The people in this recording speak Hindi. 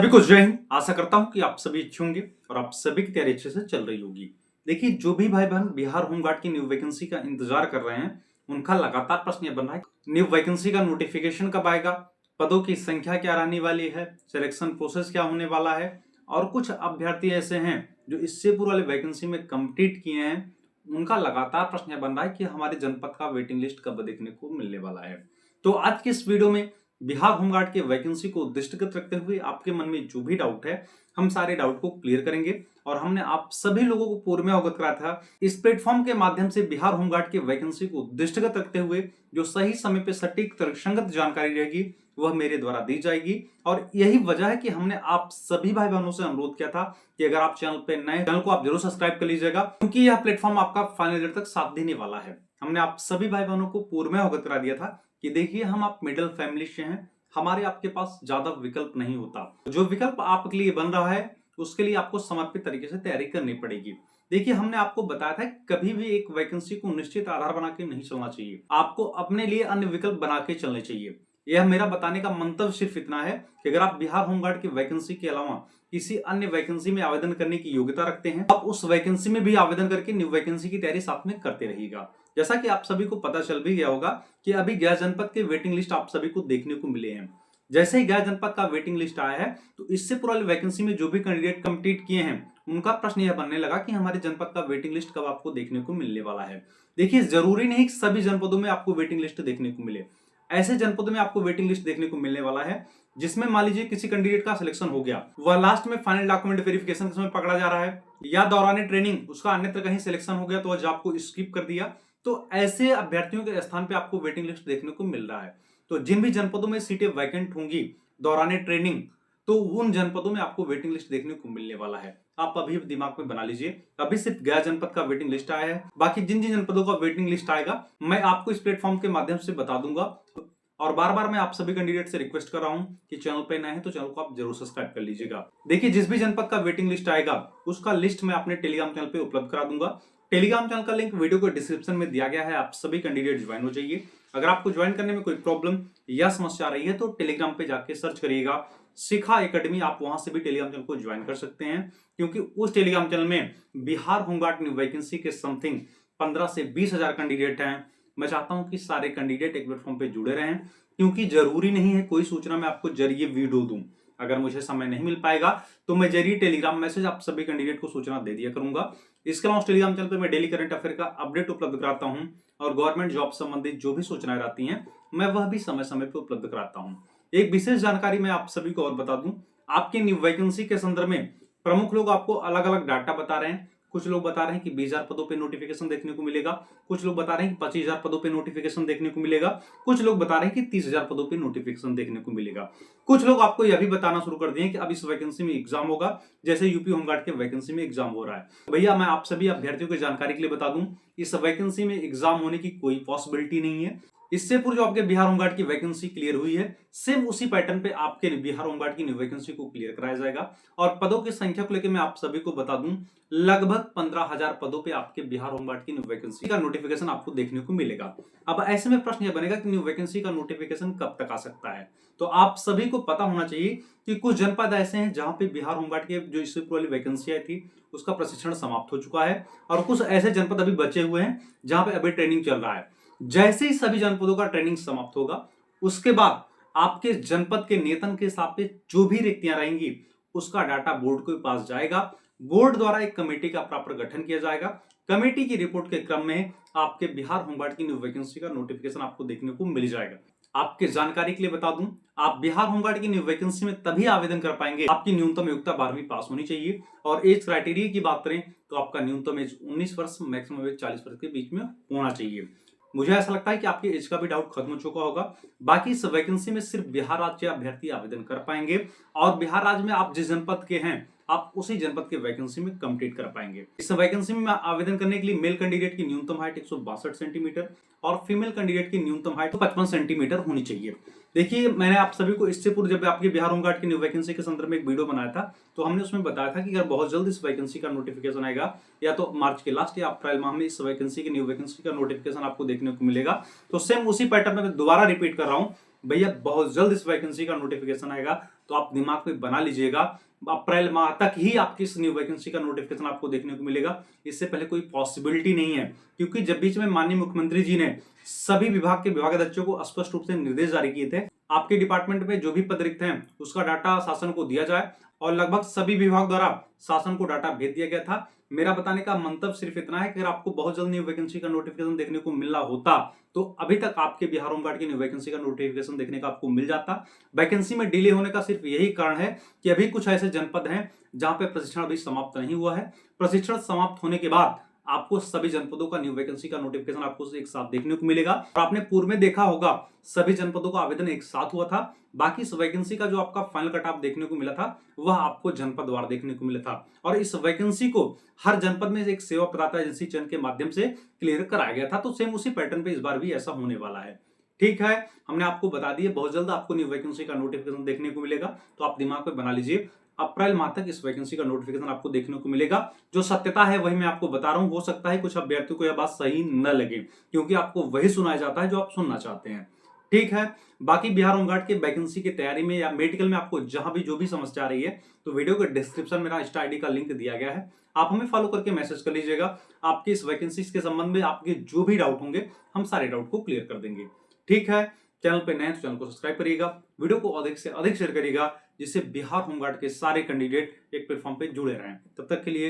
सभी को जय हिंद। आशा करता हूं कि आप सभी अच्छे होंगे और आप सभी की तैयारी अच्छे से चल रही होगी। देखिए, जो भी भाई बहन बिहार होमगार्ड की न्यू वैकेंसी का इंतजार कर रहे हैं, उनका लगातार प्रश्न यह बन रहा है, न्यू वैकेंसी का नोटिफिकेशन कब आएगा, पदों की संख्या क्या रहने वाली है, सिलेक्शन प्रोसेस क्या होने वाला है। और कुछ अभ्यर्थी ऐसे हैं जो इससे पूर्व वाले वैकेंसी में कंप्लीट किए हैं, उनका लगातार प्रश्न यह बन रहा है कि हमारे जनपद का वेटिंग लिस्ट कब देखने को मिलने वाला है। तो आज के इस वीडियो में बिहार होमगार्ड के वैकेंसी को दृष्टिगत रखते हुए आपके मन में जो भी डाउट है, हम सारे डाउट को क्लियर करेंगे। और हमने आप सभी लोगों को पूर्व में अवगत कराया था, इस प्लेटफॉर्म के माध्यम से बिहार होमगार्ड के वैकेंसी को दृष्टिगत रखते हुए जो सही समय पे सटीक तर्कसंगत जानकारी रहेगी वह मेरे द्वारा दी जाएगी। और यही वजह है कि हमने आप सभी भाई बहनों से अनुरोध किया था कि अगर आप चैनल पे नए, चैनल को आप जरूर सब्सक्राइब कर लीजिएगा, क्योंकि यह प्लेटफॉर्म आपका फाइनल ईयर तक साथ देने वाला है। हमने आप सभी भाई बहनों को पूर्व में अवगत करा दिया था कि देखिए, हम आप मिडिल फैमिली से हैं, हमारे आपके पास ज्यादा विकल्प नहीं होता। जो विकल्प आपके लिए बन रहा है उसके लिए आपको समर्पित तरीके से तैयारी करनी पड़ेगी। देखिए, हमने आपको बताया था कभी भी एक वैकेंसी को निश्चित आधार बना के नहीं चलना चाहिए, आपको अपने लिए अन्य विकल्प बना के चलने चाहिए। यह मेरा बताने का मंतव्य सिर्फ इतना है कि अगर आप बिहार होमगार्ड की वैकेंसी के अलावा किसी अन्य वैकेंसी में आवेदन करने की योग्यता रखते हैं, आप उस वैकेंसी में भी आवेदन करके न्यू वैकेंसी की तैयारी साथ में करते रहिएगा। जैसा कि आप सभी को पता चल भी गया होगा कि अभी गया जनपद के वेटिंग लिस्ट आप सभी को देखने को मिले हैं। जैसे ही गया जनपद का वेटिंग लिस्ट आया है, तो इससे पूर्व वैकेंसी में जो भी कैंडिडेट कंप्लीट किए हैं, उनका प्रश्न यह बनने लगा कि हमारे जनपद का वेटिंग लिस्ट कब आपको देखने को मिलने वाला है। देखिए, जरूरी नहीं कि सभी जनपदों में आपको वेटिंग लिस्ट देखने को मिले। ऐसे जनपदों में आपको वेटिंग लिस्ट देखने को मिलने वाला है जिसमें मान लीजिए किसी कैंडिडेट का सिलेक्शन हो गया, वह लास्ट में फाइनल डॉक्यूमेंट वेरिफिकेशन के समय पकड़ा जा रहा है, या दौरान ट्रेनिंग उसका अन्यत्र कहीं सिलेक्शन हो गया तो वह जॉब को स्किप कर दिया, तो ऐसे अभ्यर्थियों के स्थान पे आपको वेटिंग लिस्ट देखने को मिल रहा है। तो जिन भी जनपदों में सीटें वैकेंट होंगी दौरान ट्रेनिंग, तो उन जनपदों में आपको वेटिंग लिस्ट देखने को मिलने वाला है। आप अभी दिमाग में बना लीजिए, अभी सिर्फ गया जनपद का वेटिंग लिस्ट आया है, बाकी जिन जिन जनपदों का वेटिंग लिस्ट आएगा मैं आपको इस प्लेटफॉर्म के माध्यम से बता दूंगा। और बार बार मैं आप सभी कैंडिडेट से रिक्वेस्ट कर रहा हूं कि चैनल पे नए हैं तो चैनल को आप जरूर सब्सक्राइब कर लीजिएगा। देखिए, जिस भी जनपद का वेटिंग लिस्ट आएगा उसका लिस्ट मैं अपने टेलीग्राम चैनल पे उपलब्ध करा दूंगा। टेलीग्राम चैनल का लिंक वीडियो को डिस्क्रिप्शन में दिया गया है, आप सभी कैंडिडेट ज्वाइन हो जाइए। अगर आपको ज्वाइन करने में कोई प्रॉब्लम या समस्या आ रही है तो टेलीग्राम पे जाके सर्च करिएगा शिखा एकेडमी, आप वहां से भी टेलीग्राम चैनल को ज्वाइन कर सकते हैं, क्योंकि उस टेलीग्राम चैनल में बिहार होमगार्ड न्यू वैकेंसी के समथिंग 15 से 20 हजार कैंडिडेट हैं। मैं चाहता हूं कि सारे कैंडिडेट एक प्लेटफॉर्म पे जुड़े रहें, क्योंकि जरूरी नहीं है कोई सूचना मैं आपको जरिए वीडियो दूं। अगर मुझे समय नहीं मिल पाएगा तो मैं जरिए टेलीग्राम मैसेज आप सभी कैंडिडेट को सूचना दे दिया करूंगा। इसके अलावा टेलीग्राम चैनल पे मैं डेली करंट अफेयर का अपडेट उपलब्ध कराता हूं और गवर्नमेंट जॉब संबंधित जो भी सूचनाएं रहती हैं मैं वह भी समय समय पे उपलब्ध कराता हूं। एक विशेष जानकारी मैं आप सभी को और बता दूं, आपके न्यू वैकेंसी के संदर्भ में प्रमुख लोग आपको अलग अलग डाटा बता रहे हैं। कुछ लोग बता रहे हैं कि 20,000 पदों पे नोटिफिकेशन देखने को मिलेगा, कुछ लोग बता रहे हैं कि 25,000 पदों पे नोटिफिकेशन देखने को मिलेगा, कुछ लोग बता रहे हैं कि 30,000 पदों पे नोटिफिकेशन देखने को मिलेगा। कुछ लोग आपको यह भी बताना शुरू कर दिए कि अब इस वैकेंसी में एग्जाम होगा, जैसे यूपी होमगार्ड के वैकेंसी में एग्जाम हो रहा है। भैया, मैं आप सभी अभ्यर्थियों की जानकारी के लिए बता दूं, इस वैकेंसी में एग्जाम होने की कोई पॉसिबिलिटी नहीं है। इससे पूर्व जो आपके बिहार होमगार्ड की वैकेंसी क्लियर हुई है, सेम उसी पैटर्न पे आपके बिहार होमगार्ड की न्यू वैकेंसी को क्लियर कराया जाएगा। और पदों की संख्या को लेकर मैं आप सभी को बता दूं, लगभग 15,000 पदों पे आपके बिहार होमगार्ड की न्यू वैकेंसी का नोटिफिकेशन आपको देखने को मिलेगा। अब ऐसे में प्रश्न यह बनेगा कि न्यू वैकेंसी का नोटिफिकेशन कब तक आ सकता है। तो आप सभी को पता होना चाहिए कि कुछ जनपद ऐसे हैं जहां पे बिहार होमगार्ड के जो इससे पूर्व वैकेंसी आई थी उसका प्रशिक्षण समाप्त हो चुका है, और कुछ ऐसे जनपद अभी बचे हुए हैं जहां पे अभी ट्रेनिंग चल रहा है। जैसे ही सभी जनपदों का ट्रेनिंग समाप्त होगा, उसके बाद आपके जनपद के नेतन के हिसाब से जो भी रिक्तियां रहेंगी उसका डाटा बोर्ड के पास जाएगा। बोर्ड द्वारा एक कमेटी का प्रॉपर गठन किया जाएगा। कमेटी की रिपोर्ट के क्रम में आपके बिहार होमगार्ड की न्यू वैकेंसी का नोटिफिकेशन आपको देखने को मिल जाएगा। आपके जानकारी के लिए बता दूं, आप बिहार होमगार्ड की न्यू वैकेंसी में तभी आवेदन कर पाएंगे, आपकी न्यूनतम योग्यता 12वीं पास होनी चाहिए। और एज क्राइटेरिया की बात करें तो आपका न्यूनतम एज 19 वर्ष, मैक्सिमम एज 40 वर्ष के बीच में होना चाहिए। मुझे ऐसा लगता है कि आपके एज का भी डाउट खत्म हो चुका होगा। बाकी इस वैकेंसी में सिर्फ बिहार राज्य के अभ्यर्थी आवेदन कर पाएंगे, और बिहार राज्य में आप जिस जनपद के हैं आप उसी जनपद के वैकेंसी में कंप्लीट कर पाएंगे। इस वैकेंसी में आवेदन करने के लिए मेल कैंडिडेट की न्यूनतम हाइट 162 सेंटीमीटर और फीमेल कैंडिडेट की न्यूनतम हाइट 55 सेंटीमीटर होनी चाहिए। देखिए, मैंने आप सभी को इससे पूर्व जब आपके बिहार होमगार्ड की न्यू वैकेंसी के संदर्भ में एक वीडियो बनाया था, तो हमने उसमें बताया था कि अगर बहुत जल्द इस वैकेंसी का नोटिफिकेशन आएगा, या तो मार्च के लास्ट या अप्रैल माह में इस वैकेंसी की न्यू वैकेंसी का नोटिफिकेशन आपको देखने को मिलेगा। तो सेम उसी पैटर्न में दोबारा रिपीट कर रहा हूं, भैया बहुत जल्द इस वैकेंसी का नोटिफिकेशन आएगा, तो आप दिमाग में बना लीजिएगा अप्रैल माह तक ही आपकी इस न्यू वैकेंसी का नोटिफिकेशन आपको देखने को मिलेगा। इससे पहले कोई पॉसिबिलिटी नहीं है, क्योंकि जब बीच में माननीय मुख्यमंत्री जी ने सभी विभाग के विभागाध्यक्षों को स्पष्ट रूप से निर्देश जारी किए थे, आपके डिपार्टमेंट में जो भी पद रिक्त हैं उसका डाटा शासन को दिया जाए, और लगभग सभी विभाग द्वारा शासन को डाटा भेज दिया गया था। मेरा बताने का मंतव्य सिर्फ इतना है कि अगर आपको बहुत जल्द न्यू वैकेंसी का नोटिफिकेशन देखने को मिलना होता तो अभी तक आपके बिहार होमगार्ड की न्यू वैकेंसी का नोटिफिकेशन देखने का आपको मिल जाता। वैकेंसी में डिले होने का सिर्फ यही कारण है कि अभी कुछ ऐसे जनपद हैं जहां पे प्रशिक्षण अभी समाप्त नहीं हुआ है। प्रशिक्षण समाप्त होने के बाद आपको सभी जनपदों का न्यू वैकेंसी का नोटिफिकेशन आपको एक साथ देखने को मिलेगा। और आपने पूर्व में देखा होगा सभी जनपदों का आवेदन एक साथ हुआ था, बाकी इस वैकेंसी का जो आपका फाइनल कट ऑफ देखने को मिला था वह आपको जनपदवार देखने को मिला था, और इस वैकेंसी को हर जनपद में एक सेवा प्रदाता एजेंसी चयन के माध्यम से क्लियर कराया गया था। तो सेम उसी पैटर्न पे इस बार भी ऐसा होने वाला है। ठीक है, हमने आपको बता दिया बहुत जल्द आपको न्यू वैकेंसी का नोटिफिकेशन देखने को मिलेगा, तो आप दिमाग में बना लीजिए अप्रैल माह तक इस वैकेंसी का नोटिफिकेशन आपको देखने को मिलेगा। जो सत्यता है वही मैं आपको बता रहा हूं, हो सकता है कुछ अभ्यर्थियों को यह बात सही न लगे, क्योंकि आपको वही सुनाया जाता है जो आप सुनना चाहते हैं। ठीक है, बाकी बिहार होमगार्ड के वैकेंसी की तैयारी में या मेडिकल में आपको जहां भी जो भी समस्या आ रही है तो वीडियो के डिस्क्रिप्शन में मेरा इंस्टा आईडी का लिंक दिया गया है, आप हमें फॉलो करके मैसेज कर लीजिएगा। आपकी इस वैकेंसी के संबंध में आपके जो भी डाउट होंगे हम सारे डाउट को क्लियर कर देंगे। ठीक है, चैनल पे नए तो चैनल को सब्सक्राइब करिएगा, वीडियो को अधिक से अधिक शेयर करिएगा, जिससे बिहार होमगार्ड के सारे कैंडिडेट एक प्लेटफॉर्म पे जुड़े रहें। तब तक के लिए